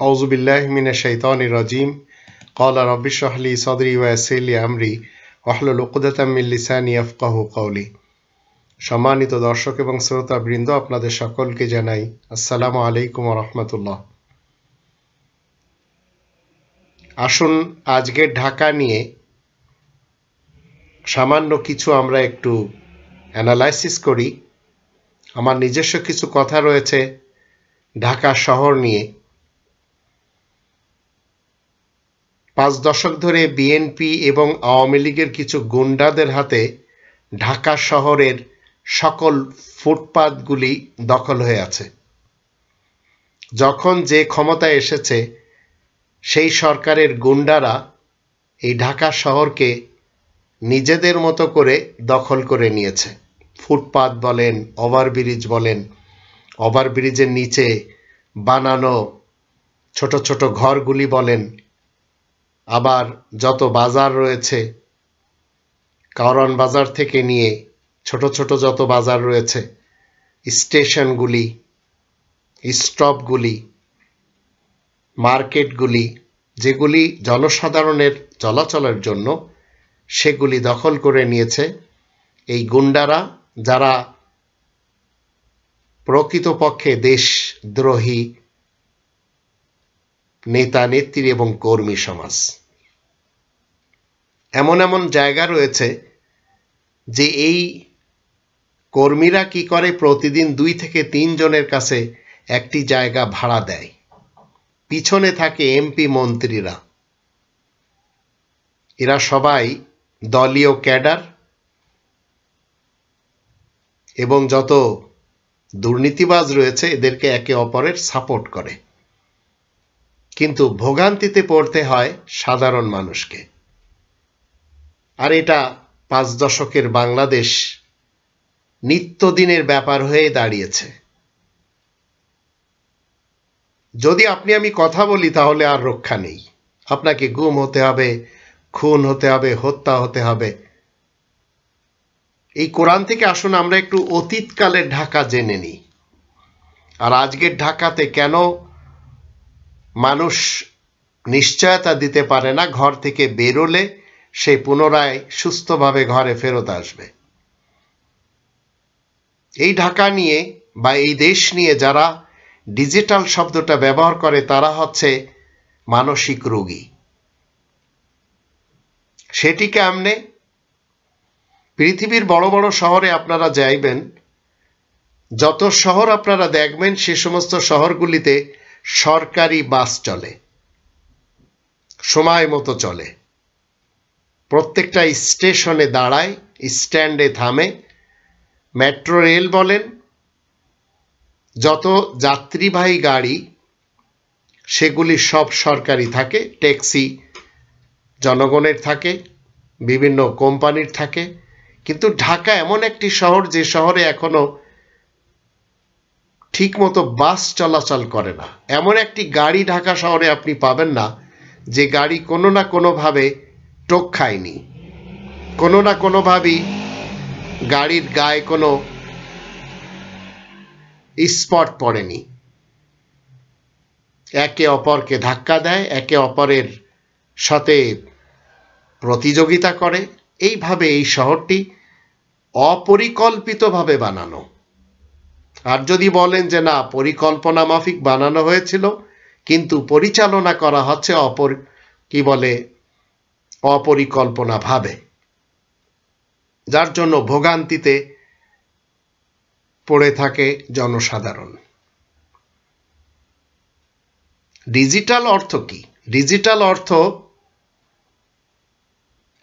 আউযু বিল্লাহি মিনাশ শাইতানির রাজিম। ক্বালা রাব্বি ইশরাহ লি সাদরি ওয়া ইয়াসসির লি আমরি ওয়াহলুল উকদাতাম মিন লিসানি ইয়াফকাহু কওলি। সম্মানিত দর্শক এবং শ্রোতাবৃন্দ, আপনাদের সকলকে জানাই আসসালামু আলাইকুম ওয়া রাহমাতুল্লাহ। আসুন আজকের ঢাকা নিয়ে সামান্য কিছু আমরা একটু অ্যানালাইসিস করি। আমার নিজস্ব কিছু কথা রয়েছে ঢাকা শহর নিয়ে। 5 দশক ধরে বিএনপি এবং আওয়ামী লীগের কিছু গুন্ডাদের হাতে ঢাকা শহরের সকল ফুটপাতগুলি দখল হয়ে আছে। যখন যে ক্ষমতায় এসেছে সেই সরকারের গুন্ডারা এই ঢাকা শহরকে নিজেদের মতো করে দখল করে নিয়েছে। ফুটপাত বলেন, ওভারব্রিজ বলেন, ওভারব্রিজের নিচে বানানো ছোট ছোট ঘরগুলি বলেন, আবার যত বাজার রয়েছে, কারওয়ান বাজার থেকে নিয়ে ছোট ছোট যত বাজার রয়েছে, স্টেশনগুলি, স্টপগুলি, মার্কেটগুলি, যেগুলি জনসাধারণের চলাচলের জন্য, সেগুলি দখল করে নিয়েছে এই গুন্ডারা, যারা প্রকৃতপক্ষে দেশদ্রোহী নেতা নেত্রী এবং কর্মী সমাজ। এমন এমন জায়গা রয়েছে যে এই কর্মীরা কি করে, প্রতিদিন 2 থেকে 3 জনের কাছে একটি জায়গা ভাড়া দেয়। পিছনে থাকে এমপি মন্ত্রীরা। এরা সবাই দলীয় ক্যাডার এবং যত দুর্নীতিবাজ রয়েছে এদেরকে একে অপরের সাপোর্ট করে। কিন্তু ভোগান্তিতে পড়তে হয় সাধারণ মানুষকে। আর এটা 5 দশকের বাংলাদেশ নিত্যদিনের ব্যাপার হয়ে দাঁড়িয়েছে। যদি আপনি আমি কথা বলি তাহলে আর রক্ষা নেই। আপনাকে গুম হতে হবে, খুন হতে হবে, হত্যা হতে হবে। এই কোরআন থেকে আসুন আমরা একটু অতীতকালের ঢাকা জেনে নিই। আর আজকের ঢাকাতে কেন মানুষ নিশ্চয়তা দিতে পারে না ঘর থেকে বেরোলে সে পুনরায় সুস্থভাবে ঘরে ফেরত আসবে। এই ঢাকা নিয়ে বা এই দেশ নিয়ে যারা ডিজিটাল শব্দটা ব্যবহার করে তারা হচ্ছে মানসিক রোগী। সেটি কেমনে? পৃথিবীর বড় বড় শহরে আপনারা যাইবেন, যত শহর আপনারা দেখবেন সে সমস্ত শহরগুলিতে সরকারি বাস চলে, সময় মতো চলে, প্রত্যেকটা স্টেশনে দাঁড়ায়, স্ট্যান্ডে থামে। মেট্রো রেল বলেন, যত যাত্রীবাহী গাড়ি সেগুলি সব সরকারি থাকে, ট্যাক্সি জনগণের থাকে, বিভিন্ন কোম্পানির থাকে। কিন্তু ঢাকা এমন একটি শহর যে শহরে এখনো ঠিকমতো বাস চলাচল করে না। এমন একটি গাড়ি ঢাকা শহরে আপনি পাবেন না যে গাড়ি কোনো না কোনোভাবে টোক খায়নি, কোনো না কোনোভাবেই গাড়ির গায়ে কোনো স্পট পড়েনি। একে অপরকে ধাক্কা দেয়, একে অপরের সাথে প্রতিযোগিতা করে। এইভাবে এই শহরটি অপরিকল্পিতভাবে বানানো। আর যদি বলেন যে না, পরিকল্পনা মাফিক বানানো হয়েছিল, কিন্তু পরিচালনা করা হচ্ছে অপরিকল্পনা ভাবে, যার জন্য ভোগান্তিতে পড়ে থাকে জনসাধারণ। ডিজিটাল অর্থ কি? ডিজিটাল অর্থ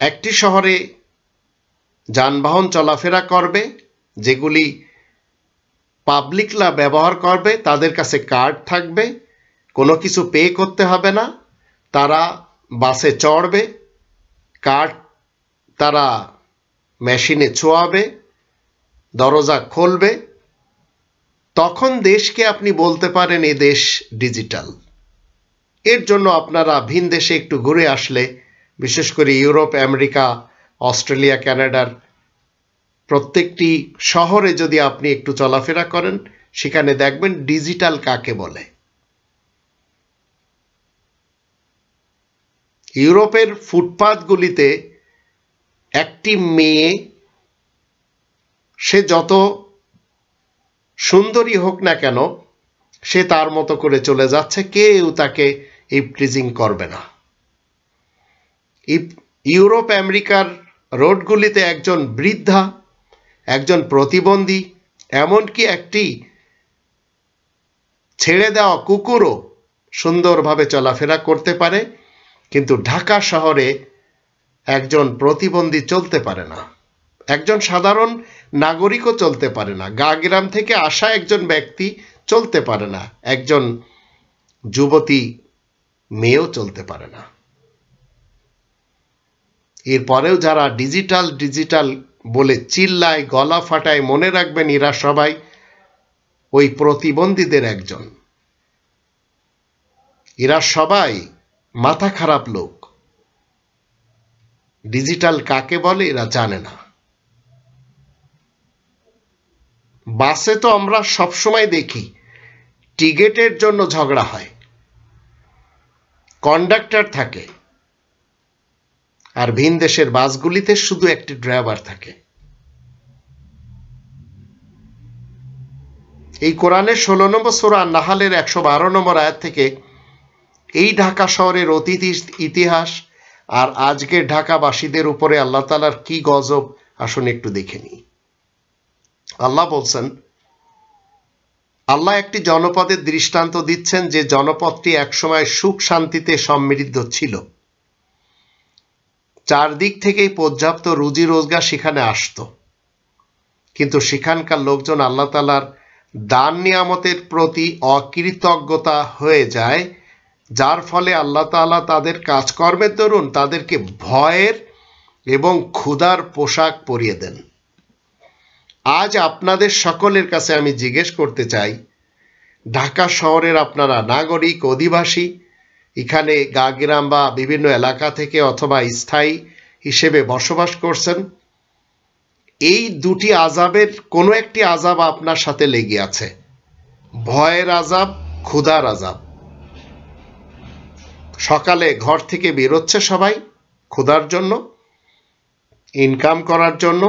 একটি শহরে যানবাহন চলাফেরা করবে, যেগুলি পাবলিকরা ব্যবহার করবে, তাদের কাছে কার্ড থাকবে, কোনো কিছু পে করতে হবে না। তারা বাসে চড়বে, কার্ড তারা মেশিনে ছোঁয়াবে, দরজা খুলবে। তখন দেশকে আপনি বলতে পারেন এ দেশ ডিজিটাল। এর জন্য আপনারা ভিন দেশে একটু ঘুরে আসলে, বিশেষ করে ইউরোপ, আমেরিকা, অস্ট্রেলিয়া, কানাডার প্রত্যেকটি শহরে যদি আপনি একটু চলাফেরা করেন, সেখানে দেখবেন ডিজিটাল কাকে বলে। ইউরোপের ফুটপাতগুলিতে একটি মেয়ে, সে যত সুন্দরী হোক না কেন, সে তার মতো করে চলে যাচ্ছে, কেউ তাকে ইভটিজিং করবে না। ইউরোপ আমেরিকার রোডগুলিতে একজন বৃদ্ধা, একজন প্রতিবন্ধী, এমনকি একটি ছেড়ে দেওয়া কুকুরও সুন্দরভাবে চলাফেরা করতে পারে, কিন্তু ঢাকা শহরে একজন প্রতিবন্ধী চলতে পারে না, একজন সাধারণ নাগরিকও চলতে পারে না, গ্রাম থেকে আসা একজন ব্যক্তি চলতে পারে না, একজন যুবতী মেয়েও চলতে পারে না। এরপরেও যারা ডিজিটাল ডিজিটাল বলে চিল্লায়, গলা ফাটায়, মনে রাখবেন এরা সবাই ওই প্রতিবন্ধীদের একজন। এরা সবাই মাথা খারাপ লোক। ডিজিটাল কাকে বলে এরা জানে না। বাসে তো আমরা সবসময় দেখি টিকেটের জন্য ঝগড়া হয়, কন্ডাক্টর থাকে, আর ভিন দেশের বাসগুলিতে শুধু একটি ড্রাইভার থাকে। এই কোরআনের 16 নম্বর সূরা নাহালের 112 নম্বর আয়াত থেকে এই ঢাকা শহরের অতীত ইতিহাস আর আজকের ঢাকাবাসীদের উপরে আল্লাহ তাআলার কি গজব, আসুন একটু দেখে নিই। আল্লাহ বলছেন, আল্লাহ একটি জনপদের দৃষ্টান্ত দিচ্ছেন যে জনপদটি একসময় সুখ শান্তিতে সমৃদ্ধ ছিল। চারদিক থেকেই পর্যাপ্ত রুজি রোজগার সেখানে আসতো, কিন্তু সেখানকার লোকজন আল্লাহ তাআলার দান নিয়ামতের প্রতি অকৃতজ্ঞতা হয়ে যায়, যার ফলে আল্লাহ তাআলা তাদের কাজকর্মের দরুন তাদেরকে ভয়ের এবং ক্ষুধার পোশাক পরিয়ে দেন। আজ আপনাদের সকলের কাছে আমি জিজ্ঞেস করতে চাই, ঢাকা শহরের আপনারা নাগরিক, অধিবাসী, এখানে গ্রাম বা বিভিন্ন এলাকা থেকে অথবা স্থায়ী হিসেবে বসবাস করছেন, এই দুটি আযাবের কোনো একটি আযাব আপনার সাথে লেগে আছে, ভয়ের আযাব, ক্ষুধার আযাব। সকালে ঘর থেকে বেরোচ্ছে সবাই ক্ষুধার জন্য, ইনকাম করার জন্য,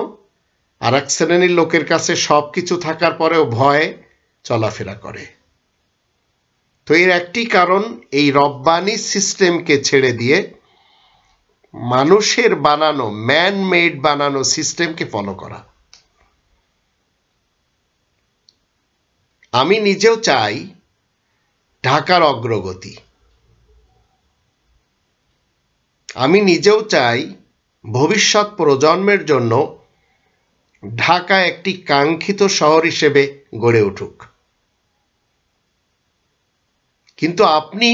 আর এক শ্রেণীর লোকের কাছে সবকিছু থাকার পরেও ভয়ে চলাফেরা করে। তো এর একটি কারণ এই রব্বানি সিস্টেমকে ছেড়ে দিয়ে মানুষের বানানো, ম্যান মেড বানানো সিস্টেমকে ফলো করা। আমি নিজেও চাই ঢাকার অগ্রগতি, আমি নিজেও চাই ভবিষ্যৎ প্রজন্মের জন্য ঢাকা একটি কাঙ্ক্ষিত শহর হিসেবে গড়ে উঠুক। কিন্তু আপনি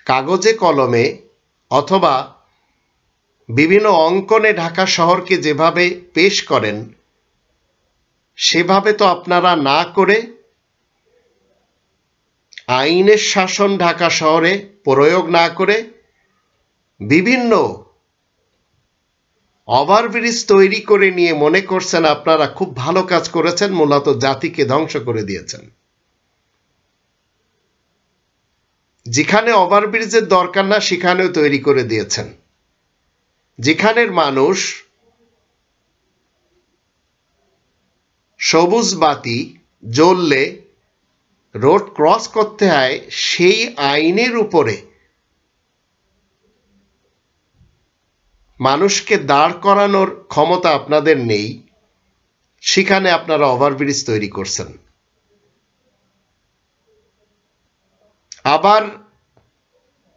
কাগজে কলমে অথবা বিভিন্ন অঙ্কনে ঢাকা শহরকে যেভাবে পেশ করেন, সেভাবে তো আপনারা না করে আইনের শাসন ঢাকা শহরে প্রয়োগ না করে বিভিন্ন ওভারব্রিজ তৈরি করে নিয়ে মনে করছেন আপনারা খুব ভালো কাজ করেছেন, মূলত জাতিকে ধ্বংস করে দিয়েছেন। যেখানে ওভারব্রিজের দরকার না সেখানেও তৈরি করে দিয়েছেন। যেখানের মানুষ সবুজ বাতি জ্বললে রোড ক্রস করতে হয়, সেই আইনের উপরে মানুষকে দাঁড় করানোর ক্ষমতা আপনাদের নেই, সেখানে আপনারা ওভারব্রিজ তৈরি করছেন। আবার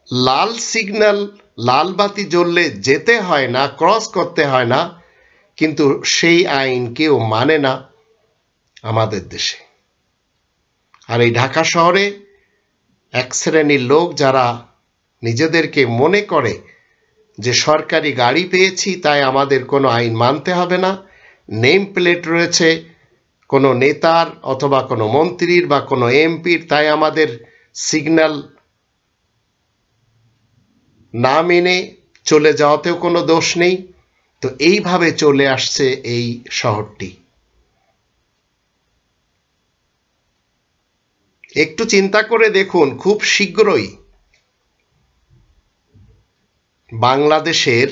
লাল সিগন্যাল, লাল বাতি জ্বললে যেতে হয় না, ক্রস করতে হয় না, কিন্তু সেই আইন কেউ মানে না আমাদের দেশে। আর এই ঢাকা শহরে এক শ্রেণীর লোক যারা নিজেদেরকে মনে করে যে সরকারি গাড়ি পেয়েছি তাই আমাদের কোনো আইন মানতে হবে না, নেম প্লেট রয়েছে কোনো নেতার অথবা কোনো মন্ত্রীর বা কোনো এমপির, তাই আমাদের সিগন্যাল না মেনে চলে যাওয়াতেও কোনো দোষ নেই। তো এইভাবে চলে আসছে এই শহরটি। একটু চিন্তা করে দেখুন, খুব শীঘ্রই বাংলাদেশের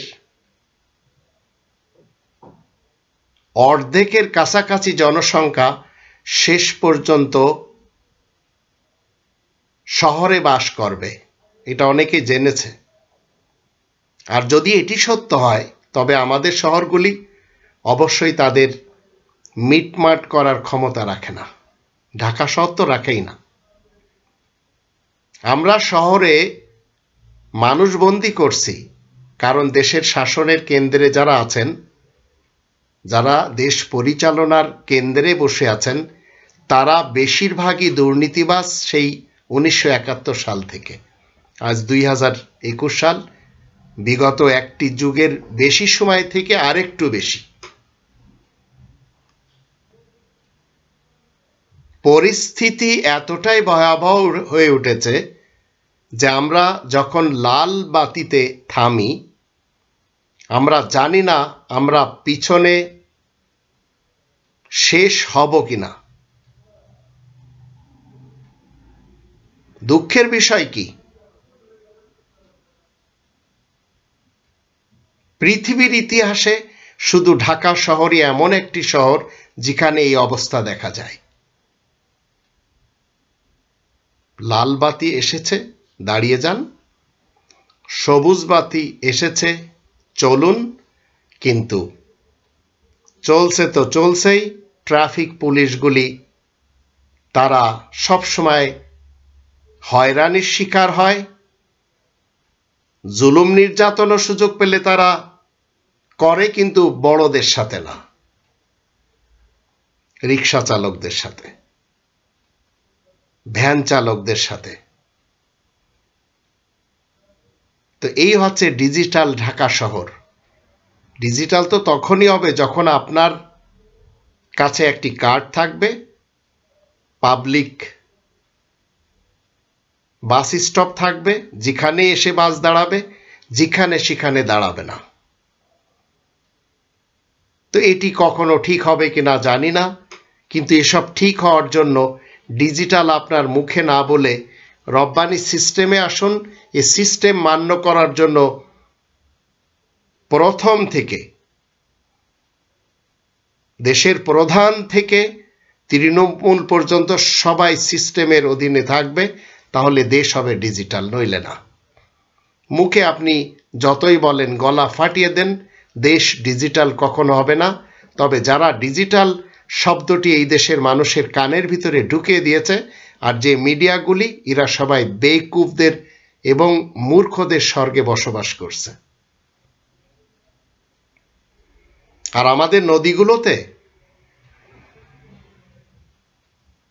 অর্ধেকের কাছাকাছি জনসংখ্যা শেষ পর্যন্ত শহরে বাস করবে, এটা অনেকে জেনেছে। আর যদি এটি সত্য হয় তবে আমাদের শহরগুলি অবশ্যই তাদের মিটমাট করার ক্ষমতা রাখে না। ঢাকা শহর তো রাখেই না। আমরা শহরে মানুষ বন্দী করছি কারণ দেশের শাসনের কেন্দ্রে যারা আছেন, যারা দেশ পরিচালনার কেন্দ্রে বসে আছেন, তারা বেশিরভাগই দুর্নীতিবাজ সেই 1971 সাল থেকে। আজ 2021 সাল, বিগত একটি যুগের বেশি সময় থেকে আরেকটু বেশি। পরিস্থিতি এতটাই ভয়াবহ হয়ে উঠেছে যে আমরা যখন লাল বাতিতে থামি, আমরা জানি না আমরা পিছনে শেষ হব কিনা। দুঃখের বিষয় কি, পৃথিবীর ইতিহাসে শুধু ঢাকা শহরই এমন একটি শহর যেখানে এই অবস্থা দেখা যায়। লাল বাতি এসেছে, দাঁড়িয়ে যান। সবুজ বাতি এসেছে, চলুন। কিন্তু চলছে তো চলছেই। ট্রাফিক পুলিশগুলি তারা সবসময় হয়রানির শিকার হয়, জুলুম নির্যাতনের সুযোগ পেলে তারা করে, কিন্তু বড়দের সাথে না, রিক্সা চালকদের সাথে, ভ্যান চালকদের সাথে। তো এই হচ্ছে ডিজিটাল ঢাকা শহর। ডিজিটাল তো তখনই হবে যখন আপনার কাছে একটি কার্ড থাকবে, পাবলিক বাস স্টপ থাকবে, যেখানে এসে বাস দাঁড়াবে, যেখানে সেখানে দাঁড়াবে না। তো এটি কখনো ঠিক হবে কিনা জানি না, কিন্তু এসব ঠিক হওয়ার জন্য ডিজিটাল আপনার মুখে না বলে রব্বানি সিস্টেমে আসুন। এই সিস্টেম মান্য করার জন্য প্রথম থেকে দেশের প্রধান থেকে তৃণমূল পর্যন্ত সবাই সিস্টেমের অধীনে থাকবে, তাহলে দেশ হবে ডিজিটাল, নইলে না। মুখে আপনি যতই বলেন, গলা ফাটিয়ে দেন, দেশ ডিজিটাল কখনো হবে না। তবে যারা ডিজিটাল শব্দটি এই দেশের মানুষের কানের ভিতরে ঢুকিয়ে দিয়েছে, আর যে মিডিয়াগুলি, এরা সবাই বেকুফদের এবং মূর্খদের স্বর্গে বসবাস করছে। আর আমাদের নদীগুলোতে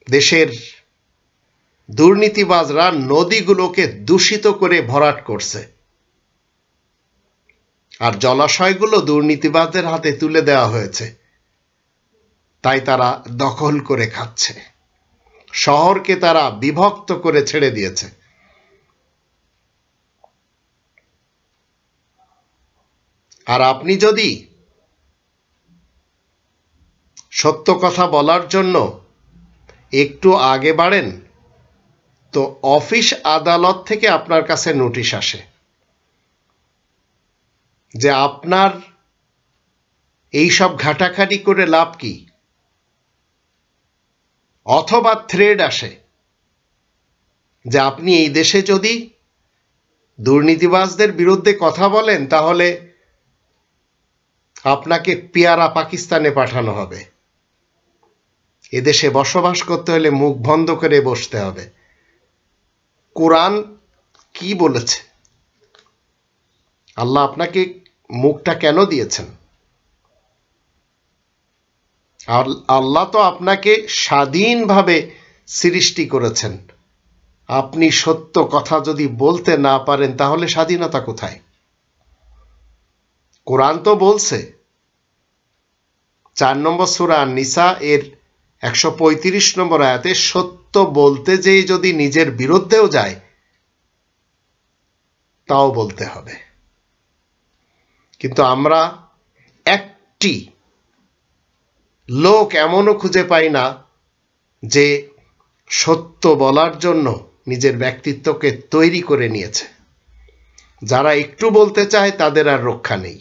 দেশের দুর্নীতিবাজরা নদীগুলোকে দূষিত করে ভরাট করছে, আর জলাশয়গুলো দুর্নীতিবাজদের হাতে তুলে দেওয়া হয়েছে, তাই তারা দখল করে খাচ্ছে। শহরকে তারা বিভক্ত করে ছেড়ে দিয়েছে। আর আপনি যদি সত্য কথা বলার জন্য একটু আগে বাড়েন, তো অফিস আদালত থেকে আপনার কাছে নোটিশ আসে যে আপনার এই সব ঘাটাঘাটি করে লাভ কি, অথবা থ্রেড আসে যে আপনি এই দেশে যদি দুর্নীতিবাজদের বিরুদ্ধে কথা বলেন, তাহলে আপনাকে পেয়ারা পাকিস্তানে পাঠানো হবে। এদেশে বসবাস করতে হলে মুখ বন্ধ করে বসতে হবে। কোরআন কি বলেছে? আল্লাহ আপনাকে মুখটা কেন দিয়েছেন? আল্লাহ তো আপনাকে স্বাধীনভাবে সৃষ্টি করেছেন। আপনি সত্য কথা যদি বলতে না পারেন, তাহলে স্বাধীনতা কোথায়? কোরআন তো বলছে, 4 নম্বর সূরা নিসা এর 135 নম্বর আয়াতে, সত্য বলতে যেই যদি নিজের বিরুদ্ধেও যায়, তাও বলতে হবে। কিন্তু আমরা একটি লোক এমনও খুঁজে পাই না যে সত্য বলার জন্য নিজের ব্যক্তিত্বকে তৈরি করে নিয়েছে। যারা একটু বলতে চায় তাদের আর রক্ষা নেই।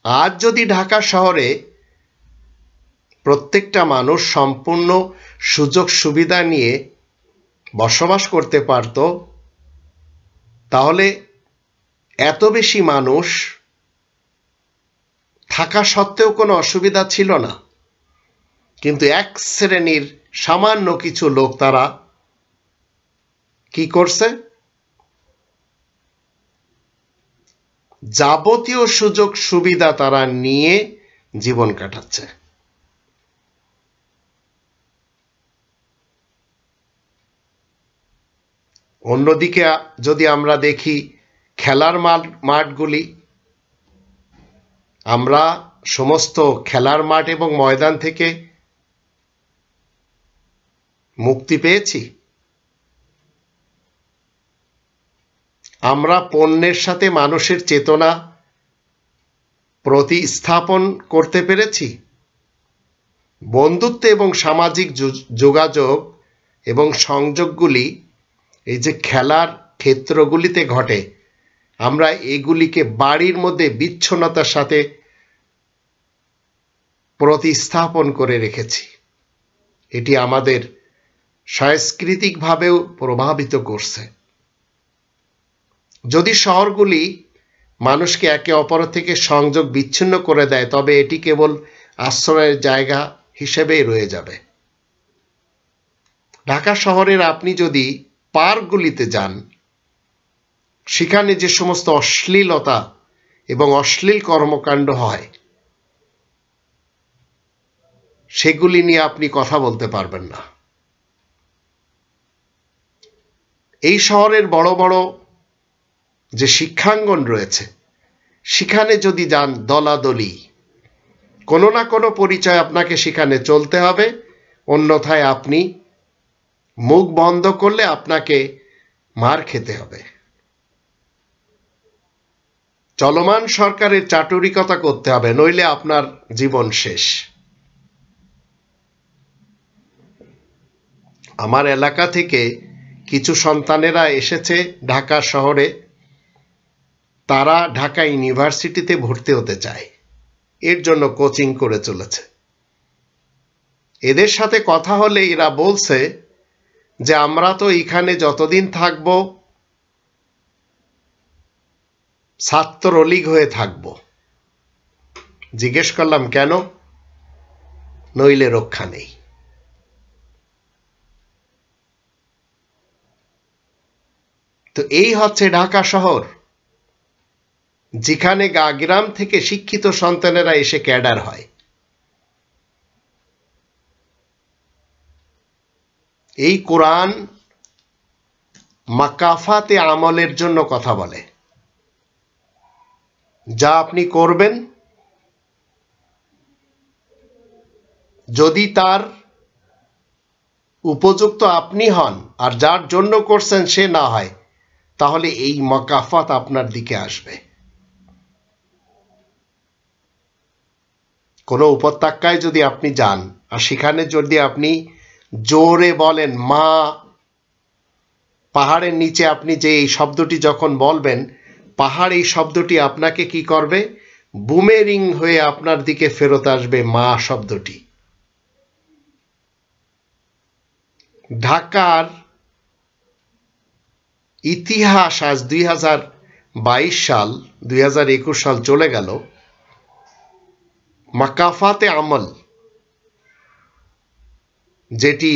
আজ যদি ঢাকা শহরে প্রত্যেকটা মানুষ সম্পূর্ণ সুযোগ সুবিধা নিয়ে বসবাস করতে পারত, তাহলে এত বেশি মানুষ থাকা সত্ত্বেও কোনো অসুবিধা ছিল না। কিন্তু এক শ্রেণীর সামান্য কিছু লোক তারা কি করছে? যাবতীয় সুযোগ সুবিধা তারা নিয়ে জীবন কাটাচ্ছে। অন্যদিকে যদি আমরা দেখি খেলার মাঠগুলি, আমরা সমস্ত খেলার মাঠ এবং ময়দান থেকে মুক্তি পেয়েছি। আমরা পণ্যের সাথে মানুষের চেতনা প্রতিস্থাপন করতে পেরেছি। বন্ধুত্ব এবং সামাজিক যোগাযোগ এবং সংযোগগুলি এই যে খেলার ক্ষেত্রগুলিতে ঘটে, আমরা এগুলিকে বাড়ির মধ্যে বিচ্ছিন্নতার সাথে প্রতিস্থাপন করে রেখেছি। এটি আমাদের সাংস্কৃতিকভাবেও প্রভাবিত করছে। যদি শহরগুলি মানুষকে একে অপরের থেকে সংযোগ বিচ্ছিন্ন করে দেয়, তবে এটি কেবল আশ্রয়ের জায়গা হিসেবেই রয়ে যাবে। ঢাকা শহরের আপনি যদি পার্কগুলিতে যান, সেখানে যে সমস্ত অশ্লীলতা এবং অশ্লীল কর্মকাণ্ড হয়, সেগুলি নিয়ে আপনি কথা বলতে পারবেন না। এই শহরের বড় বড় যে শিক্ষাঙ্গন রয়েছে, সেখানে যদি যান দলাদলি, কোনো না কোনো পরিচয় আপনাকে সেখানে চলতে হবে, অন্যথায় আপনি মুখ বন্ধ করলে আপনাকে মার খেতে হবে। চলমান সরকারের চাটুরিকতা করতে হবে, নইলে আপনার জীবন শেষ। আমার এলাকা থেকে কিছু সন্তানেরা এসেছে ঢাকা শহরে, তারা ঢাকা ইউনিভার্সিটিতে ভর্তি হতে চায়, এর জন্য কোচিং করে চলেছে। এদের সাথে কথা হলে এরা বলছে যে আমরা তো এখানে যতদিন থাকব ছাত্রলীগ হয়ে থাকব। জিজ্ঞেস করলাম কেন? নইলে রক্ষা নেই। তো এই হচ্ছে ঢাকা শহর, যেখানে গ্রাম থেকে শিক্ষিত সন্তানেরা এসে ক্যাডার হয়। এই কোরআন মাকাফাতে আমলের জন্য কথা বলে। যা আপনি করবেন, যদি তার উপযুক্ত আপনি হন আর যার জন্য করছেন সে না হয়, তাহলে এই মাকাফাত আপনার দিকে আসবে। কোনো উপত্যকায় যদি আপনি যান আর সেখানে যদি আপনি জোরে বলেন মা, পাহাড়ের নিচে আপনি যে এই শব্দটি যখন বলবেন, পাহাড় এই শব্দটি আপনাকে কি করবে? বুমেরিং হয়ে আপনার দিকে ফেরত আসবে মা শব্দটি। ঢাকার ইতিহাস আজ 2022 সাল, 2021 সাল চলে গেল, মাকাফাতে আমল যেটি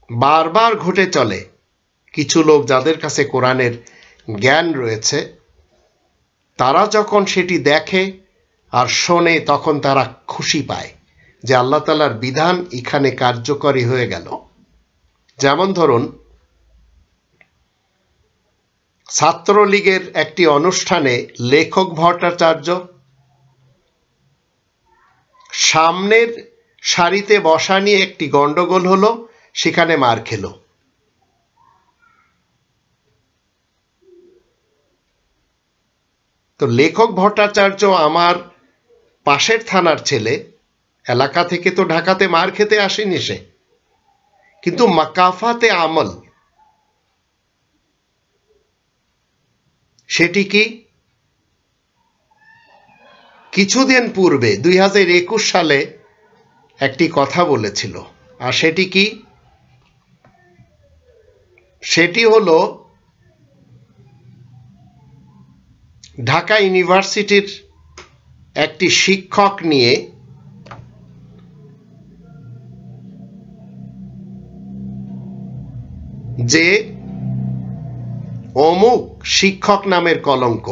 বারবার ঘটে চলে। কিছু লোক যাদের কাছে কোরআনের জ্ঞান রয়েছে, তারা যখন সেটি দেখে আর শোনে, তখন তারা খুশি পায় যে আল্লাহ তাআলার বিধান এখানে কার্যকরী হয়ে গেল। যেমন ধরুন, ছাত্রলীগের একটি অনুষ্ঠানে লেখক ভট্টাচার্য সামনের সারিতে বসা নিয়ে একটি গন্ডগোল হলো, সেখানে মার খেল। তো লেখক ভট্টাচার্য আমার পাশের থানার ছেলে, এলাকা থেকে তো ঢাকাতে মার খেতে আসেনি সে, কিন্তু মাকাফাতে আমল সেটি কি? কিছুদিন পূর্বে 2021 সালে একটি কথা বলেছিল, আর সেটি কি? সেটি হলো ঢাকা ইউনিভার্সিটির একটি শিক্ষক নিয়ে যে অমুক শিক্ষক নামের কলঙ্ক।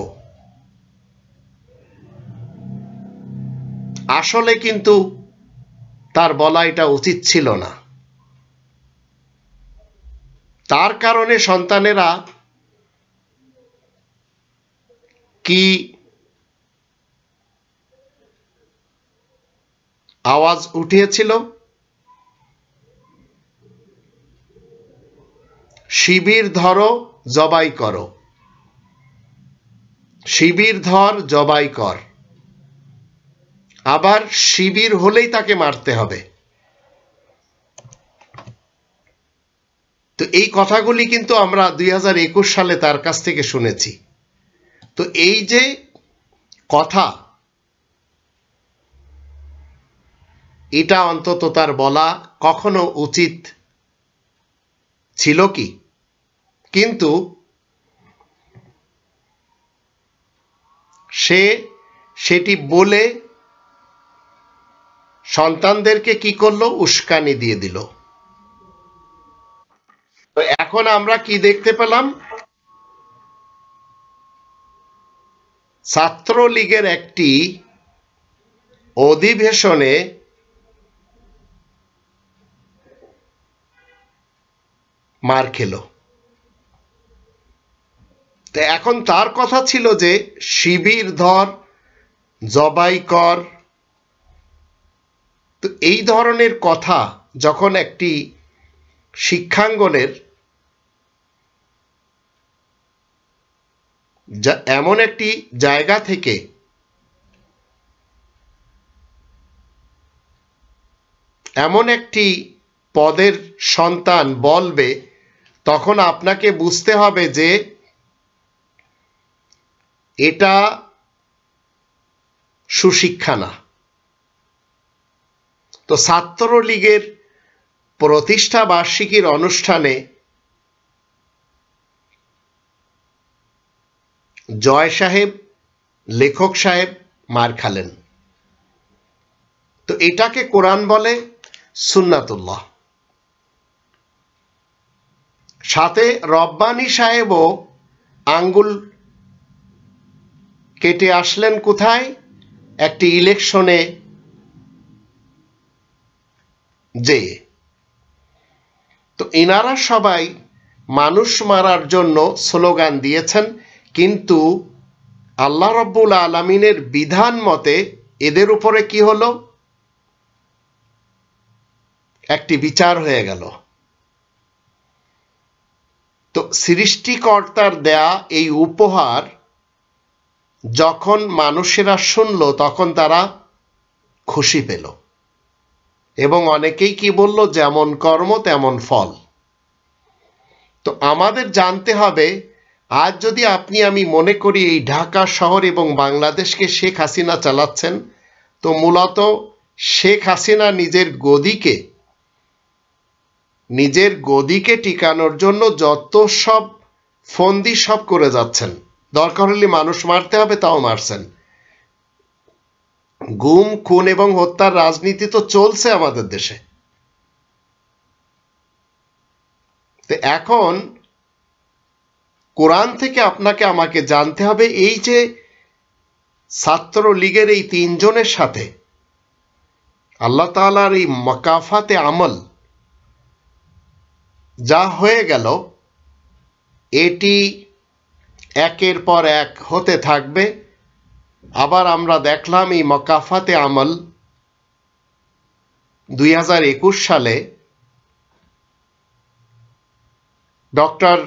আসলে কিন্তু তার বলা এটা উচিত ছিল না। তার কারণে সন্তানেরা কি আওয়াজ উঠিয়েছিল? শিবির ধরো জবাই করো, শিবির ধর জবাই কর। আবার শিবির হলেই তাকে মারতে হবে। তো এই কথাগুলি কিন্তু আমরা 2021 সালে তার কাছ থেকে শুনেছি। তো এই যে কথা, এটা অন্তত তার বলা কখনো উচিত ছিল কি? কিন্তু সে সেটি বলে সন্তানদেরকে কি করলো? উস্কানি দিয়ে দিল। তো এখন আমরা কি দেখতে পেলাম? ছাত্রলীগের একটি অধিবেশনে মার খেল। তো এখন তার কথা ছিল যে শিবির ধর জবাই কর। তো এই ধরনের কথা যখন একটি শিক্ষাঙ্গনের এমন একটি জায়গা থেকে এমন একটি পদের সন্তান বলবে, তখন আপনাকে বুঝতে হবে যে এটা সুশিক্ষা না। তো ছাত্রলীগের প্রতিষ্ঠা বার্ষিকীর অনুষ্ঠানে জয় সাহেব, লেখক সাহেব মার খালেন। তো এটাকে কোরআন বলে সুন্নাতুল্লাহ। সাথে রব্বানী সাহেবও আঙ্গুল কেটে আসলেন কোথায়? একটি ইলেকশনে যেয়ে। তো এনারা সবাই মানুষ মারার জন্য স্লোগান দিয়েছেন, কিন্তু আল্লাহ রাব্বুল আলামিনের বিধান মতে এদের উপরে কি হলো? একটি বিচার হয়ে গেল। তো সৃষ্টিকর্তার দেয়া এই উপহার যখন মানুষেরা শুনল, তখন তারা খুশি পেল, এবং অনেকেই কি বলল? যেমন কর্ম তেমন ফল। তো আমাদের জানতে হবে, আজ যদি আপনি আমি মনে করি এই ঢাকা শহর এবং বাংলাদেশকে শেখ হাসিনা চালাচ্ছেন, তো মূলত শেখ হাসিনা নিজের গদিকে টিকানোর জন্য যত সব ফন্দি সব করে যাচ্ছেন। দরকার হলে মানুষ মারতে হবে, তাও মারছেন। গুম, খুন এবং হত্যার রাজনীতি তো চলছে আমাদের দেশে। তো এখন কোরআন থেকে আপনাকে আমাকে জানতে হবে, এই যে ছাত্রলীগের এই তিনজনের সাথে আল্লাহ তাআলার এই মাকাফাতে আমল যা হয়ে গেল, এটি একের পর এক হতে থাকবে। আবার আমরা দেখলাম এই মাকাফাতে আমল 2021 সালে ডক্টর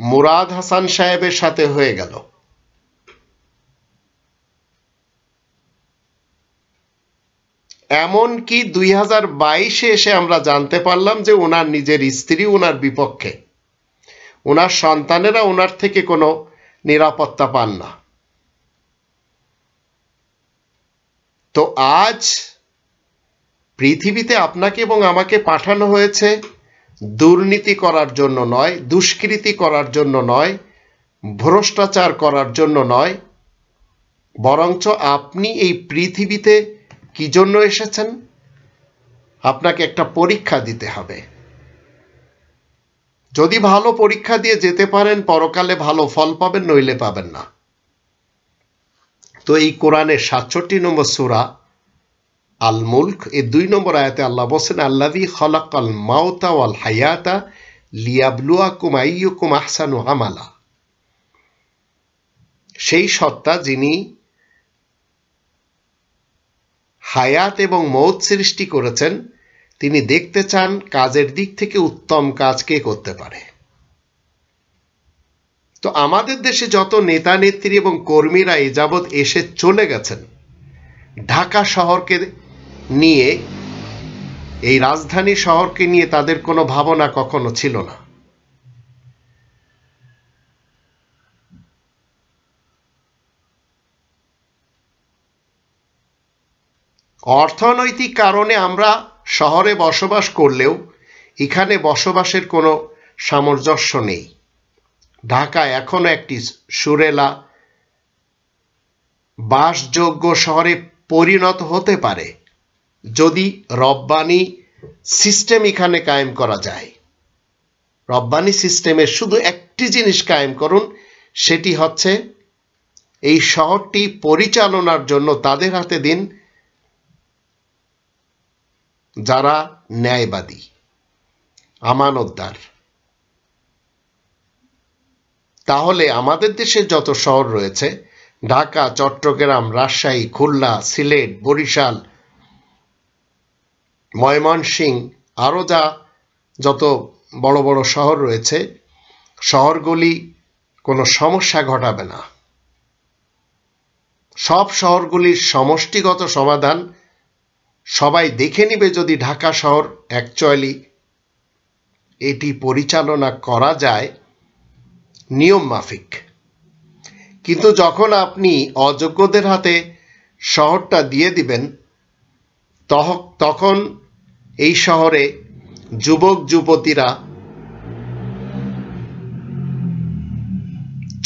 মুরাদ হাসান সাহেবের সাথে হয়ে গেল। এমনকি 2022-এ এসে আমরা জানতে পারলাম যে ওনার নিজের স্ত্রী ওনার বিপক্ষে, ওনার সন্তানেরা ওনার থেকে কোনো নিরাপত্তা পান না। তো আজ পৃথিবীতে আপনাকে এবং আমাকে পাঠানো হয়েছে দুর্নীতি করার জন্য নয়, দুষ্কৃতি করার জন্য নয়, ভ্রষ্টাচার করার জন্য নয়, বরঞ্চ আপনি এই পৃথিবীতে কি জন্য এসেছেন? আপনাকে একটা পরীক্ষা দিতে হবে। যদি ভালো পরীক্ষা দিয়ে যেতে পারেন পরকালে ভালো ফল পাবেন, নইলে পাবেন না। তো এই কোরআনের 67 নম্বর সূরা আল মুলক এর 2 নম্বর আয়াতে আল্লাহ বলেন, আল্লাযী খালাকাল মাউতা ওয়াল হায়াতা লিয়াবলুয়াকুম আইয়ুকুম আহসানু আমালা। সেই সত্তা যিনি হায়াত এবং মৌত সৃষ্টি করেছেন, তিনি দেখতে চান কাজের দিক থেকে উত্তম কাজ কে করতে পারে। তো আমাদের দেশে যত নেতা নেত্রী এবং কর্মীরা এ যাবৎ এসে চলে গেছেন, ঢাকা শহরকে নিয়ে, এই রাজধানী শহরকে নিয়ে তাদের কোনো ভাবনা কখনো ছিল না। অর্থনৈতিক কারণে আমরা শহরে বসবাস করলেও এখানে বসবাসের কোনো সামঞ্জস্য নেই। ঢাকা এখনো একটি সুরেলা বাসযোগ্য শহরে পরিণত হতে পারে যদি রব্বানি সিস্টেম এখানে কায়েম করা যায়। রব্বানি সিস্টেমের শুধু একটি জিনিস কায়েম করুন, সেটি হচ্ছে এই শহরটি পরিচালনার জন্য তাদের হাতে দিন যারা ন্যায়বাদী, আমানতদার। তাহলে আমাদের দেশে যত শহর রয়েছে, ঢাকা, চট্টগ্রাম, রাজশাহী, খুলনা, সিলেট, বরিশাল, ময়মনসিংহ, আরও যত বড় বড় শহর রয়েছে, শহরগুলি কোনো সমস্যা ঘটাবে না। সব শহরগুলির সমষ্টিগত সমাধান সবাই দেখে নিবে যদি ঢাকা শহর অ্যাকচুয়ালি এটি পরিচালনা করা যায় নিয়ম মাফিক। কিন্তু যখন আপনি অযোগ্যদের হাতে শহরটা দিয়ে দিবেন, তখন এই শহরে যুবক যুবতীরা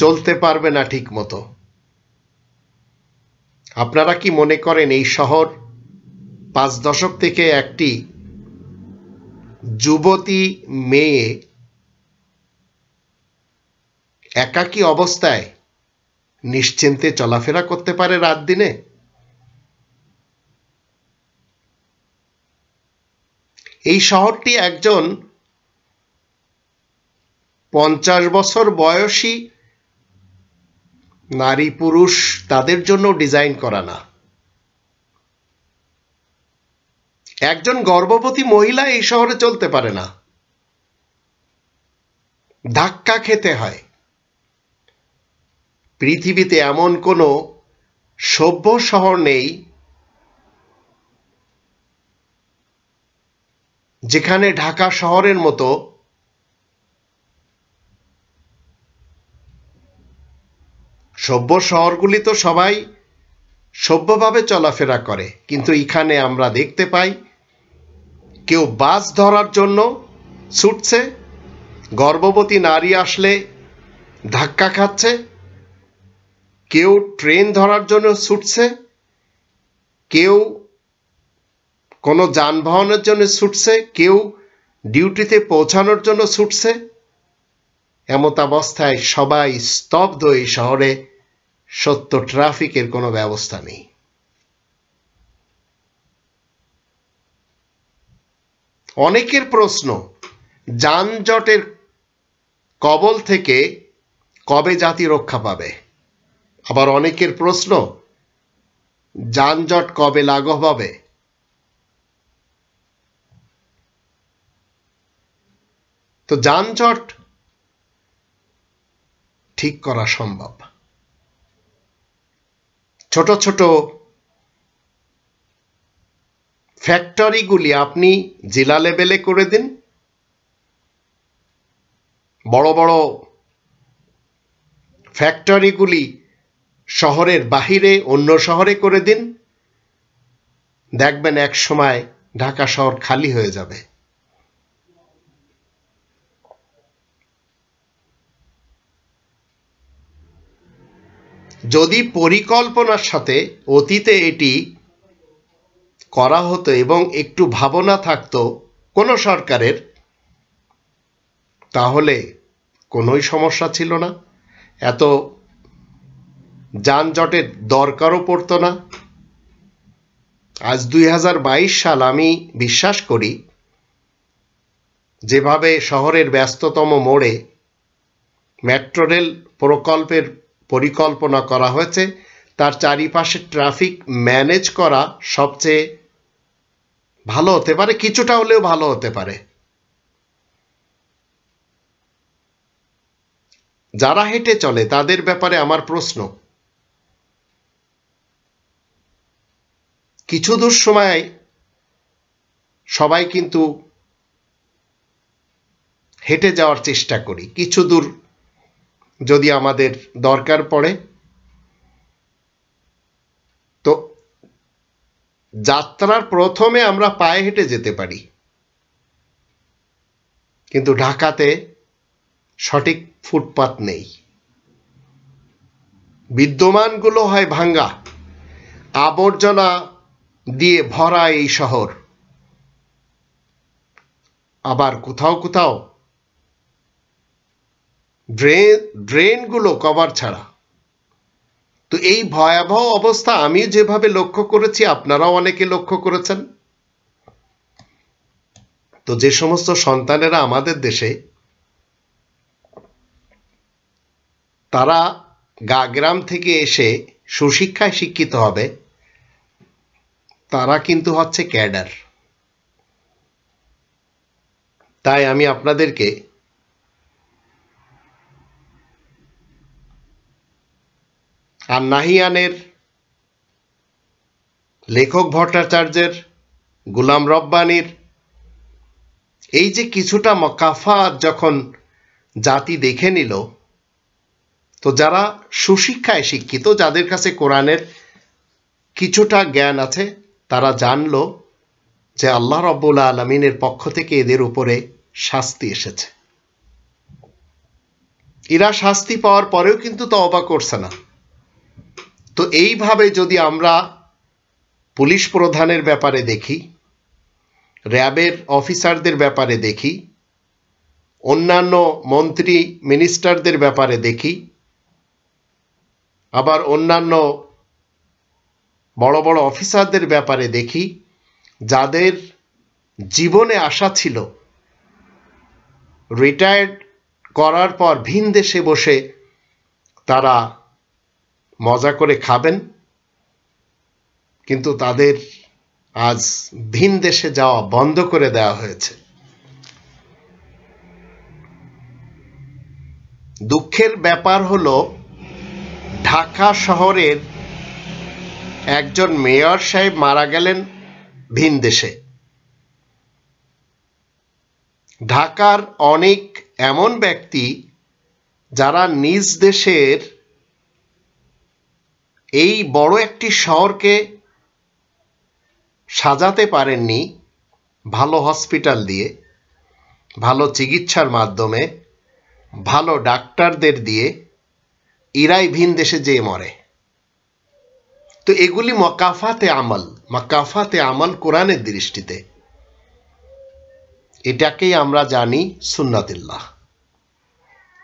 চলতে পারবে না ঠিক মতো। আপনারা কি মনে করেন এই শহর 5 দশক থেকে একটি যুবতী মেয়ে একাকী অবস্থায় নিশ্চিন্তে চলাফেরা করতে পারে রাত দিনে? এই শহরটি একজন 50 বছর বয়সী নারী পুরুষ তাদের জন্য ডিজাইন করা না। একজন গর্ভবতী মহিলা এই শহরে চলতে পারে না, ধাক্কা খেতে হয়। পৃথিবীতে এমন কোনো সভ্য শহর নেই যেখানে ঢাকা শহরের মতো সভ্য শহরগুলি তো সবাই সভ্যভাবে চলাফেরা করে, কিন্তু এখানে আমরা দেখতে পাই কেউ বাস ধরার জন্য ছুটছে, গর্ভবতী নারী আসলে ধাক্কা খাচ্ছে, কেউ ট্রেন ধরার জন্য ছুটছে, কেউ কোনো যানবাহনের জন্য ছুটছে, কেউ ডিউটিতে পৌঁছানোর জন্য ছুটছে। এমত অবস্থায় সবাই স্তব্ধ। এই শহরে সত্য ট্রাফিকের কোনো ব্যবস্থা নেই। অনেকের প্রশ্ন, যানজটের কবল থেকে কবে জাতি রক্ষা পাবে? আবার অনেকের প্রশ্ন, যানজট কবে লাঘব হবে? তো যানজট ঠিক করা সম্ভব। ছোট ছোট ফ্যাক্টরিগুলি আপনি জেলা লেভেলে করে দিন, বড় বড় ফ্যাক্টরিগুলি শহরের বাহিরে অন্য শহরে করে দিন, দেখবেন এক সময় ঢাকা শহর খালি হয়ে যাবে। যদি পরিকল্পনার সাথে অতীতে এটি করা হতো এবং একটু ভাবনা থাকতো কোনো সরকারের, তাহলে কোনোই সমস্যা ছিল না, এত যানজটের দরকারও পড়তো না। আজ 2022 সাল, আমি বিশ্বাস করি যেভাবে শহরের ব্যস্ততম মোড়ে মেট্রো রেল প্রকল্পের পরিকল্পনা করা হয়েছে, তার চারিপাশে ট্রাফিক ম্যানেজ করা সবচেয়ে ভালো হতে পারে, কিছুটা হলেও ভালো হতে পারে। যারা হেঁটে চলে তাদের ব্যাপারে আমার প্রশ্ন, কিছু দূর সময় সবাই কিন্তু হেঁটে যাওয়ার চেষ্টা করি, কিছু দূর যদি আমাদের দরকার পড়ে। তো যাত্রার প্রথমে আমরা পায়ে হেঁটে যেতে পারি, কিন্তু ঢাকাতে সঠিক ফুটপাত নেই, বিদ্যমানগুলো হয় ভাঙ্গা, আবর্জনা দিয়ে ভরা এই শহর, আবার কোথাও কোথাও ড্রেনগুলো কভার ছাড়া। তো এই ভয়াবহ অবস্থা আমি যেভাবে লক্ষ্য করেছি, আপনারাও অনেকে লক্ষ্য করেছেন। তো যে সমস্ত সন্তানেরা আমাদের দেশে, তারা গ্রাম থেকে এসে সুশিক্ষায় শিক্ষিত হবে, তারা কিন্তু হচ্ছে ক্যাডার। তাই আমি আপনাদেরকে আর নাহিয়ানের লেখক ভট্টাচার্যের, গোলাম রব্বানির এই যে কিছুটা মকাফাত যখন জাতি দেখে নিল, তো যারা সুশিক্ষায় শিক্ষিত, যাদের কাছে কোরআনের কিছুটা জ্ঞান আছে, তারা জানলো যে আল্লাহ রাব্বুল আলামিনের পক্ষ থেকে এদের উপরে শাস্তি এসেছে। এরা শাস্তি পাওয়ার পরেও কিন্তু তওবা করছে না। তো এইভাবে যদি আমরা পুলিশ প্রধানের ব্যাপারে দেখি, র্যাবের অফিসারদের ব্যাপারে দেখি, অন্যান্য মন্ত্রী মিনিস্টারদের ব্যাপারে দেখি, আবার অন্যান্য বড় বড় অফিসারদের ব্যাপারে দেখি, যাদের জীবনে আশা ছিল রিটায়ার্ড করার পর ভিন দেশে বসে তারা মজা করে খাবেন, কিন্তু তাদের আজ ভিন দেশে যাওয়া বন্ধ করে দেওয়া হয়েছে। দুঃখের ব্যাপার হলো, ঢাকা শহরের একজন মেয়র সাহেব মারা গেলেন ভিন দেশে। ঢাকার অনেক এমন ব্যক্তি যারা নিজ দেশের এই বড় একটি শহরকে সাজাতে পারেননি ভালো হসপিটাল দিয়ে, ভালো চিকিৎসার মাধ্যমে, ভালো ডাক্তারদের দিয়ে, এরাই ভিন দেশে যেয়ে মরে। তো এগুলি মাকাফাতে আমল কোরআনের দৃষ্টিতে, এটাকেই আমরা জানি সুন্নাতুল্লাহ।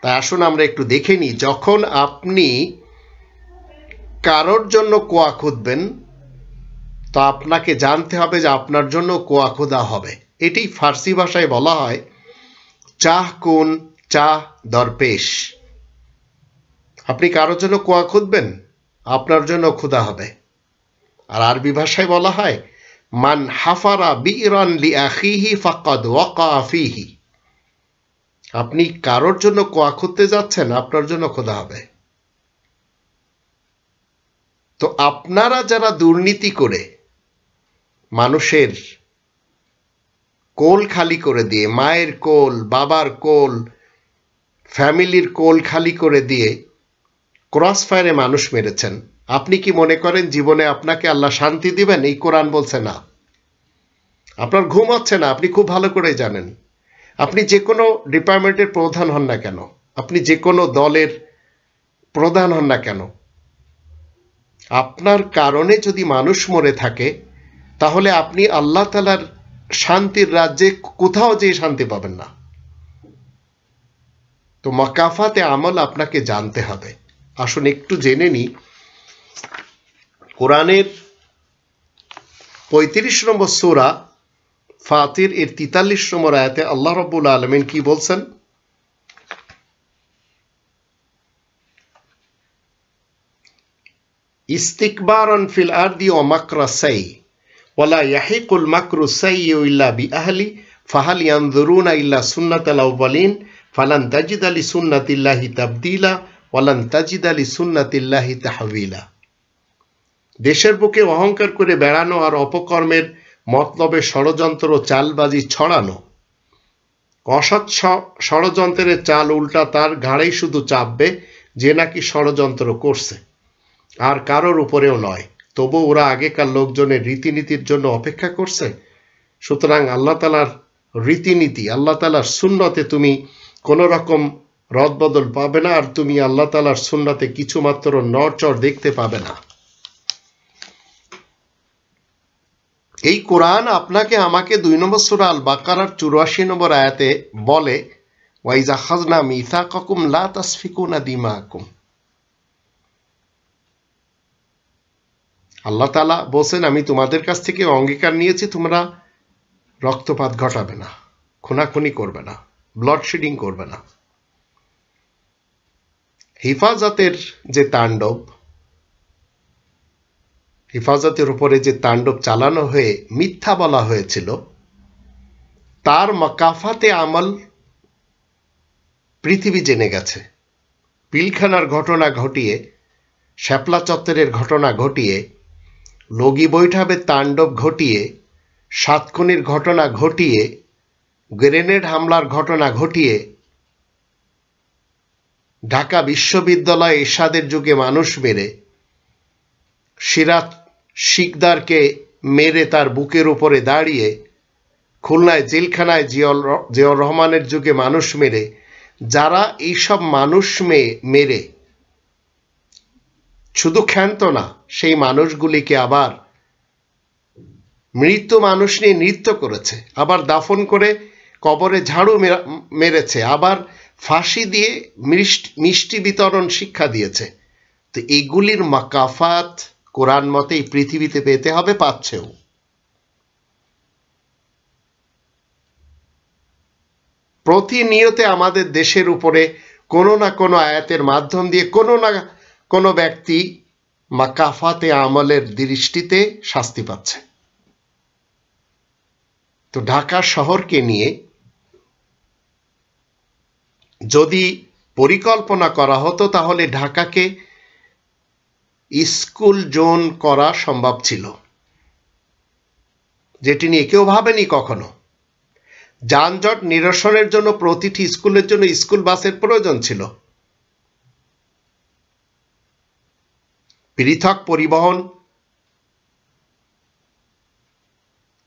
তাই আসুন আমরা একটু দেখে নিই, যখন আপনি কারোর জন্য কোয়া খুঁজবেন, তো আপনাকে জানতে হবে যে আপনার জন্য কোয়া খোদা হবে। এটি ফার্সি ভাষায় বলা হয় চাহ কুন চাহ দরপেশ। আপনি কারোর জন্য কোয়া খুঁজবেন, আপনার জন্য খোদা হবে। আর আরবি ভাষায় বলা হয় মান হাফারা বিরান লিআখিহি ফাকাদ ওয়াকা ফিহি। আপনি কারোর জন্য কোয়া খুঁজতে যাচ্ছেন, আপনার জন্য খোদা হবে। তো আপনারা যারা দুর্নীতি করে মানুষের কোল খালি করে দিয়ে, মায়ের কোল, বাবার কোল, ফ্যামিলির কোল খালি করে দিয়ে ক্রস ফায়ারে মানুষ মেরেছেন। আপনি কি মনে করেন জীবনে আপনাকে আল্লাহ শান্তি দিবেন? এই কোরআন বলছে না। আপনার ঘুম হচ্ছে না, আপনি খুব ভালো করে জানেন। আপনি যে কোনো ডিপার্টমেন্টের প্রধান হন না কেন, আপনি যে কোনো দলের প্রধান হন না কেন, আপনার কারণে যদি মানুষ মরে থাকে, তাহলে আপনি আল্লাহ তাআলার শান্তির রাজ্যে কোথাও যেয়ে শান্তি পাবেন না। তো মাকাফাতে আমল আপনাকে জানতে হবে। আসুন একটু জেনে নিই কোরআনের ৩৫ নম্বর সূরা ফাতির এর ৪৩ নম্বর আয়াতে আল্লাহ রাব্বুল আলামিন কি বলছেন? ইস্তিকবারান ফিল আরদি ওয়া মাকরা সাই ওয়ালা ইয়াহিকুল মাকরু সাইয়্যু ইল্লা বিআহলি ফাহাল ইয়ানজুরুনা ইল্লা সুন্নাতাল আউয়ালিন ফালান তাজিদা লিসুন্নাতিল্লাহি তাবদীলা ওয়ালান তাজিদা লিসুন্নাতিল্লাহি তাহওয়িলা। দেশের বুকে অহংকার করে বেড়ানো আর অপকর্মের মতলবে ষড়যন্ত্র ও চালবাজি ছড়ানো, অসৎ ষড়যন্ত্রের চাল উল্টা তার ঘাড়েই শুধু চাপবে যে নাকি ষড়যন্ত্র করছে, আর কারোর উপরেও নয়। তবু ওরা আগেকার লোকজনের রীতিনীতির জন্য অপেক্ষা করছে। সুতরাং আল্লাহ তাআলার রীতিনীতি, আল্লাহ তাআলার সুন্নতে তুমি কোনো রকম রদবদল পাবে না, আর তুমি আল্লাহ তাআলার সুন্নতে কিছুমাত্র নড়চড় দেখতে পাবে না। এই কোরআন আপনাকে আমাকে ২ নম্বর সূরা আল বাকারার ৮৪ নম্বর আয়াতে বলে, ওয়াইজা আখাযনা মিসাকাকুম লা তাসফিকুনা দিমাকুম। আল্লাহ তাআলা বলছেন, আমি তোমাদের কাছ থেকে অঙ্গীকার নিয়েছি তোমরা রক্তপাত ঘটাবে না, খুনাখুনি করবে না, ব্লাড শেডিং করবে না। হেফাজতের যে তাণ্ডব, হেফাজতের উপরে যে তাণ্ডব চালানো হয়ে মিথ্যা বলা হয়েছিল, তার মাকাফাতে আমল পৃথিবী জেনে গেছে। পিলখানার ঘটনা ঘটিয়ে, শ্যাপলা চত্বরের ঘটনা ঘটিয়ে, লগি বৈঠাবের তাণ্ডব ঘটিয়ে, সাতখনির ঘটনা ঘটিয়ে, গ্রেনেড হামলার ঘটনা ঘটিয়ে, ঢাকা বিশ্ববিদ্যালয় এরশাদের যুগে মানুষ মেরে, সিরাজ শিকদারকে মেরে তার বুকের উপরে দাঁড়িয়ে, খুলনায় জেলখানায় জিয়াউর রহমানের যুগে মানুষ মেরে, যারা এইসব মানুষ মেরে শুধু ক্ষান্ত না, সেই মানুষগুলিকে আবার মৃত মানুষ নিয়ে নৃত্য করেছে, আবার দাফন করে কবরে ঝাড়ু মেরেছে, আবার ফাঁসি দিয়ে মিষ্টি বিতরণ শিক্ষা দিয়েছে। তো এগুলির মাকাফাত কোরআন মতে এই পৃথিবীতে পেতে হবে, পাচ্ছেও। প্রতিনিয়তে আমাদের দেশের উপরে কোনো না কোনো আয়াতের মাধ্যম দিয়ে কোনো না কোনো ব্যক্তি মাকাফাতে আমলের দৃষ্টিতে শাস্তি পাচ্ছে। তো ঢাকা শহরকে নিয়ে যদি পরিকল্পনা করা হতো, তাহলে ঢাকাকে স্কুল জোন করা সম্ভব ছিল, যেটি নিয়ে কেউ ভাবেনি কখনো। যানজট নিরসনের জন্য প্রতিটি স্কুলের জন্য স্কুল বাসের প্রয়োজন ছিল। পৃথক পরিবহন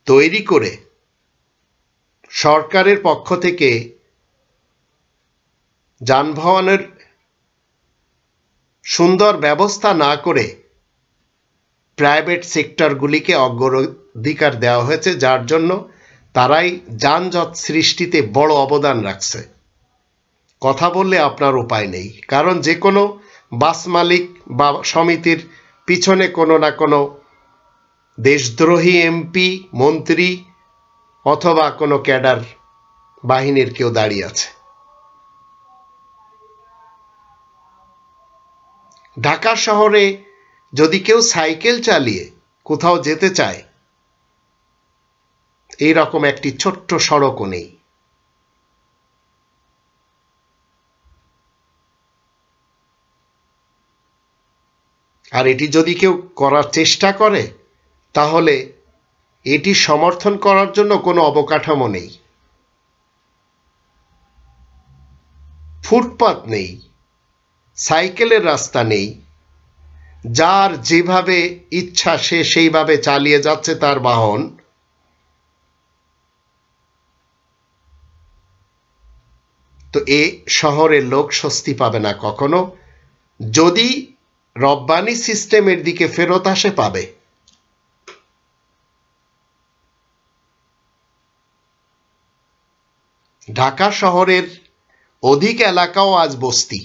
তৈরি করে সরকারের পক্ষ থেকে যানবাহনের সুন্দর ব্যবস্থা না করে প্রাইভেট সেক্টরগুলিকে অগ্রাধিকার দেওয়া হয়েছে, যার জন্য তারাই যানজট সৃষ্টিতে বড় অবদান রাখছে। কথা বললে আপনার উপায় নেই, কারণ যে কোনো বাস মালিক বা সমিতির পিছনে কোনো না কোনো দেশদ্রোহী এমপি, মন্ত্রী অথবা কোনো ক্যাডার বাহিনীর কেউ দাঁড়িয়ে আছে। ঢাকা শহরে যদি কেউ সাইকেল চালিয়ে কোথাও যেতে চায়, এইরকম একটি ছোট্ট সড়কও নেই। আর এটি যদি কেউ করার চেষ্টা করে, তাহলে এটি সমর্থন করার জন্য কোনো অবকাঠামো নেই, ফুটপাত নেই, সাইকেলের রাস্তা নেই, যার যেভাবে ইচ্ছা সে সেইভাবে চালিয়ে যাচ্ছে তার বাহন। তো এ শহরের লোক স্বস্তি পাবে না কখনো। যদি রব্বানি সিস্টেমের দিকে ফেরত আসে পাবে। ঢাকা শহরের অধিক এলাকাও আজ বস্তি।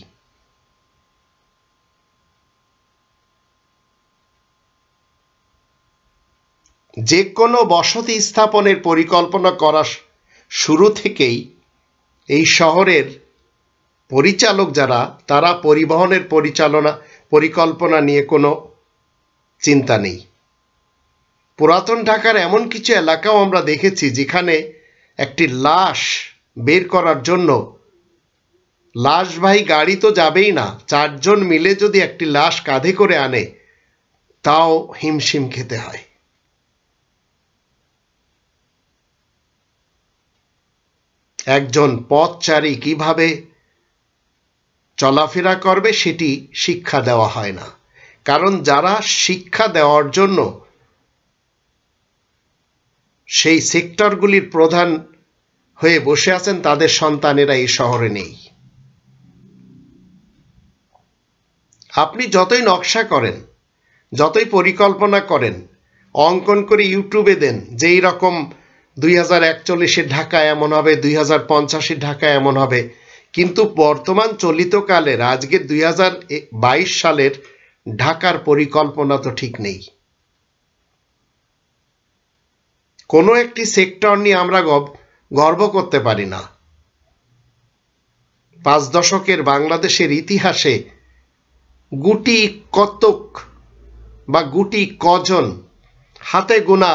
যে কোনো বসতি স্থাপনের পরিকল্পনা করা শুরু থেকেই এই শহরের পরিচালক যারা, তারা পরিবহনের পরিকল্পনা নিয়ে কোনো চিন্তা নেই। পুরাতন ঢাকার এমন কিছু এলাকাও আমরা দেখেছি যেখানে একটি লাশ বের করার জন্য লাশবাহী গাড়ি তো যাবেই না, 4 জন মিলে যদি একটি লাশ কাঁধে করে আনে তাও হিমশিম খেতে হয়। একজন পথচারী কিভাবে চলাফেরা করবে সেটি শিক্ষা দেওয়া হয় না, কারণ যারা শিক্ষা দেওয়ার জন্য সেই সেক্টরগুলির প্রধান হয়ে বসে আছেন তাদের সন্তানেরা এই শহরে নেই। আপনি যতই নকশা করেন, যতই পরিকল্পনা করেন, অঙ্কন করে ইউটিউবে দেন যে এই রকম 2041-এর ঢাকা এমন হবে, 2050-এর ঢাকা এমন হবে, কিন্তু বর্তমান চলিতকালের আজকের 2022 সালের ঢাকার পরিকল্পনা তো ঠিক নেই। কোনো একটি সেক্টর নিয়ে আমরা গর্ব করতে পারি না। 5 দশকের বাংলাদেশের ইতিহাসে গুটি কতক বা গুটি কজন হাতে গোনা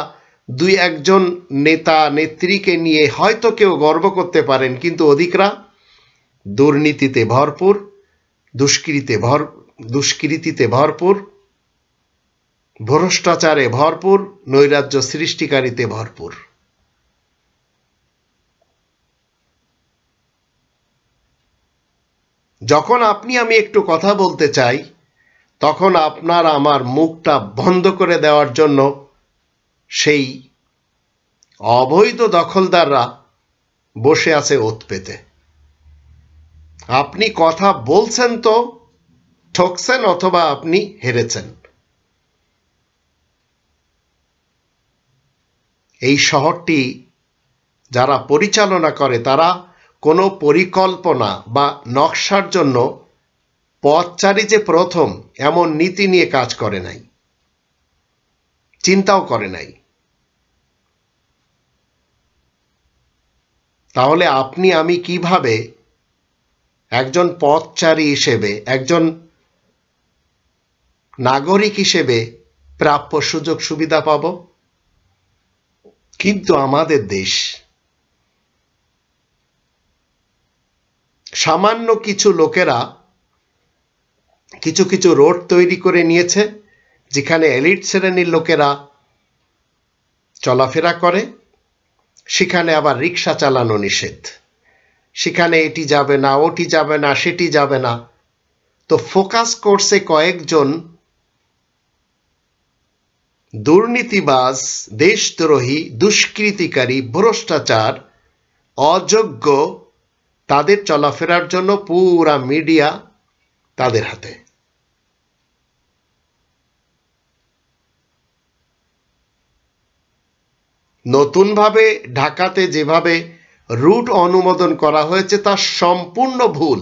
2-1 জন নেতা নেত্রীকে নিয়ে হয়তো কেউ গর্ব করতে পারেন, কিন্তু অধিকরা দুর্নীতিতে ভরপুর, দুষ্কৃতিতে ভরপুর, ভ্রষ্টাচারে ভরপুর, নৈরাজ্য সৃষ্টিকারীতে ভরপুর। যখন আপনি আমি একটু কথা বলতে চাই তখন আপনার আমার মুখটা বন্ধ করে দেওয়ার জন্য সেই অবৈধ দখলদাররা বসে আছে ওত পেতে। আপনি কথা বলছেন তো ঠকছেন অথবা আপনি হেরেছেন। এই শহরটি যারা পরিচালনা করে তারা কোনো পরিকল্পনা বা নকশার জন্য পথচারী যে প্রথম এমন নীতি নিয়ে কাজ করে নাই, চিন্তাও করে নাই। তাহলে আপনি আমি কিভাবে একজন পথচারী হিসেবে, একজন নাগরিক হিসেবে প্রাপ্য সুযোগ সুবিধা পাব? কিন্তু আমাদের দেশ সামান্য কিছু লোকেরা কিছু কিছু রোড তৈরি করে নিয়েছে যেখানে এলিট শ্রেণীর লোকেরা চলাফেরা করে, সেখানে আবার রিক্সা চালানো নিষেধ, সেখানে এটি যাবে না, ওটি যাবে না, সেটি যাবে না। তো ফোকাস করছে কয়েকজন দুর্নীতিবাজ, দেশদ্রোহী, দুষ্কৃতিকারী, ভ্রষ্টাচার, অযোগ্য, তাদের চলাফেরার জন্য পুরা মিডিয়া তাদের হাতে। নতুনভাবে ঢাকাতে যেভাবে রুট অনুমোদন করা হয়েছে তা সম্পূর্ণ ভুল।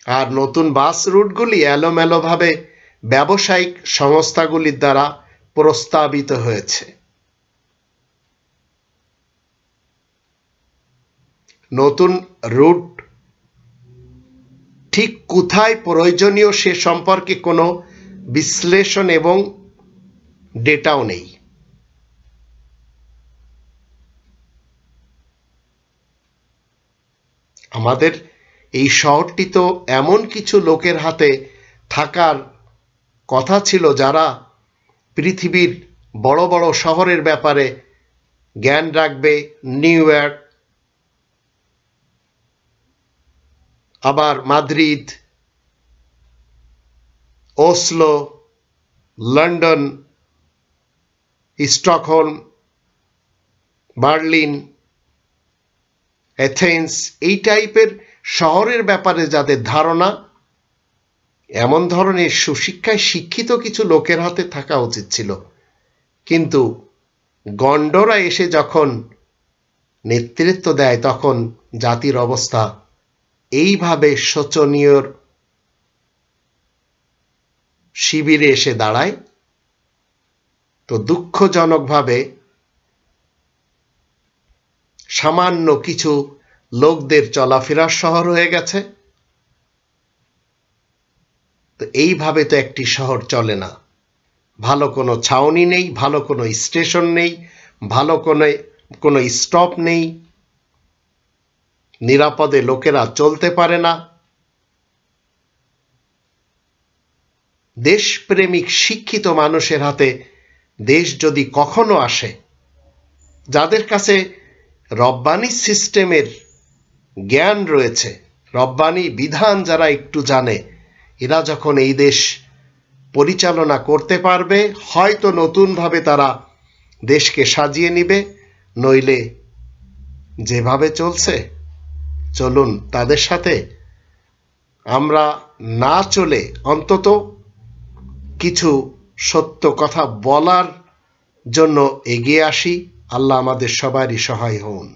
আর নতুন বাস রুটগুলি এলোমেলোভাবে ব্যবসায়িক সংস্থাগুলির দ্বারা প্রস্তাবিত হয়েছে। নতুন রুট ঠিক কোথায় প্রয়োজনীয় সে সম্পর্কে কোনো বিশ্লেষণ এবং ডেটাও নেই। আমাদের এই শহরটি তো এমন কিছু লোকের হাতে থাকার কথা ছিল যারা পৃথিবীর বড় বড় শহরের ব্যাপারে জ্ঞান রাখবে। New York Madrid, Oslo, London, Stockholm, Berlin, Athens, এই টাইপের শহরের ব্যাপারে যাদের ধারণা, এমন ধরনের সুশিক্ষায় শিক্ষিত কিছু লোকের হাতে থাকা উচিত ছিল। কিন্তু গণ্ডরা এসে যখন নেতৃত্ব দেয় তখন জাতির অবস্থা এইভাবে শোচনীয় শিবিরে এসে দাঁড়ায়। তো দুঃখজনকভাবে সামান্য কিছু লোকদের চলাফেরার শহর হয়ে গেছে। তো এইভাবে তো একটি শহর চলে না। ভালো কোনো ছাউনি নেই, ভালো কোনো স্টেশন নেই, ভালো কোনো স্টপ নেই, নিরাপদে লোকেরা চলতে পারে না। দেশপ্রেমিক শিক্ষিত মানুষের হাতে দেশ যদি কখনো আসে, যাদের কাছে রব্বানি সিস্টেমের জ্ঞান রয়েছে, রব্বানি বিধান যারা একটু জানে, এরা যখন এই দেশ পরিচালনা করতে পারবে, হয়তো নতুনভাবে তারা দেশকে সাজিয়ে নিবে। নইলে যেভাবে চলছে, চলুন তাদের সাথে আমরা না চলে অন্তত কিছু সত্য কথা বলার জন্য এগিয়ে আসি। আল্লাহ আমাদের সবারই সহায় হন।